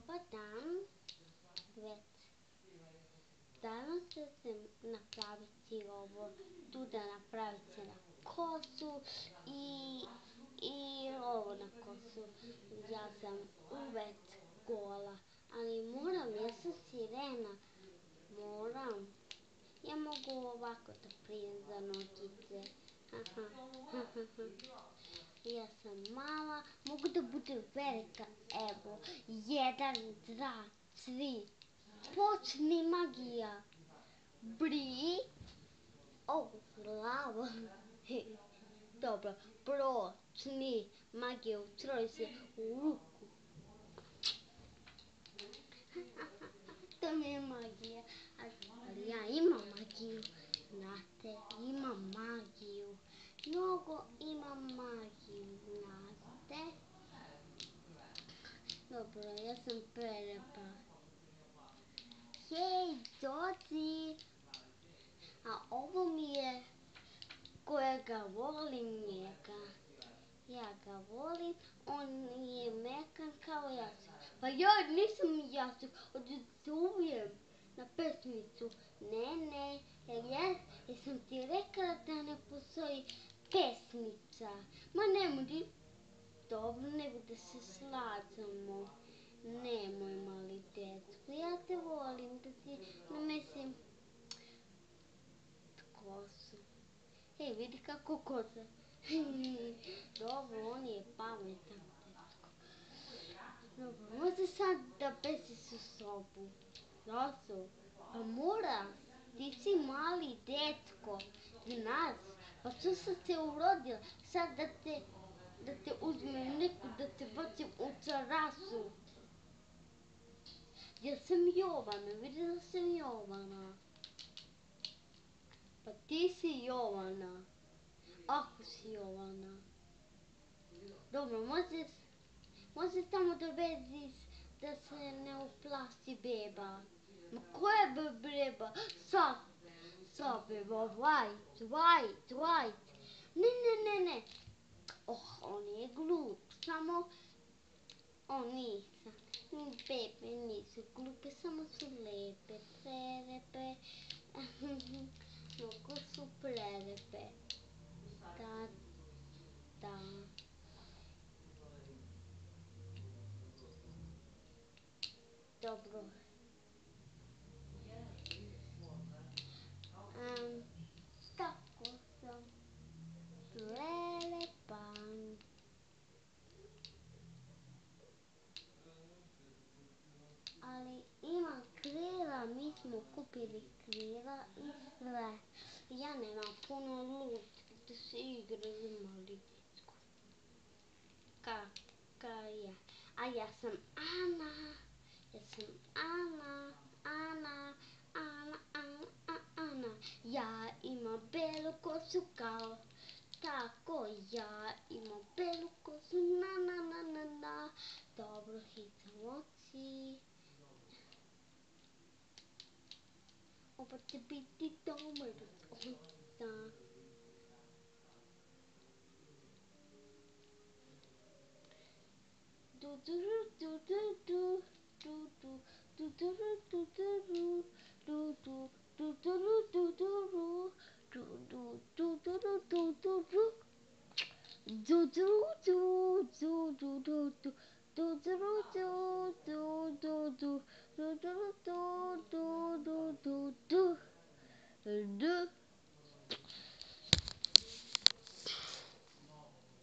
Dobar dan, već danas ću napraviti ovo, tu da napravite na kosu i ovo na kosu. Ja sam uvek gola, ali moram, ja sam sirena, moram. Ja mogu ovako da prijem za nogice. Ja sam mala, mogu da budem velika. Evo, 1, 2, 3. Počni magija. Bri. O, glava. Dobro, počni magija. Utroj se u ruku. To mi je magija. Ali ja imam magiju. Znate, imam magiju. Mnogo imam magiju, znate. Dobro, ja sam prelepa. Hej, dođi. A ovo mi je kojega volim njega. Ja ga volim, on je mekan kao jastuk. Pa ja nisam jastuk, da se ubijem na pesmicu. Ne, jesam ti rekla da ne postoji pesmica. Ma nemoj, dobro, nego da se slađamo. Nemoj, mali dečko, ja te volim da ti namesim kosu. Ej, vidi kako kosa. Dobro, on je pametan dečko. Dobro, može sad da besi sa sobom. Zašto? Pa moraš, ti si mali dečko. Znaš, pa što sam se urodila? Sad da te uzmem neku, da te bacim u čarasu. Ja sam Jovana, vidjela sam Jovana. Pa ti si Jovana. Ako si Jovana. Dobro, može tamo da vidiš da se ne uplaši beba. Ma koja beba? Sa beba, White. Ne. Oh, on je glup, samo on nisam. Bebe nisu glupe, samo su lepe, prelepe. Mnogo su prelepe. Da. Dobro. Tako sam prelepa. Ali imam krila, mi smo kupili krila i sve. Ja nemam puno lutke da se igram, mali dečko. Kaka ja. A ja sam Ana. Ana. Ja imam belu kosu kao tako. Ja imam belu kosu, na. Dobro, hitam oči. Ovo će biti dobar oca.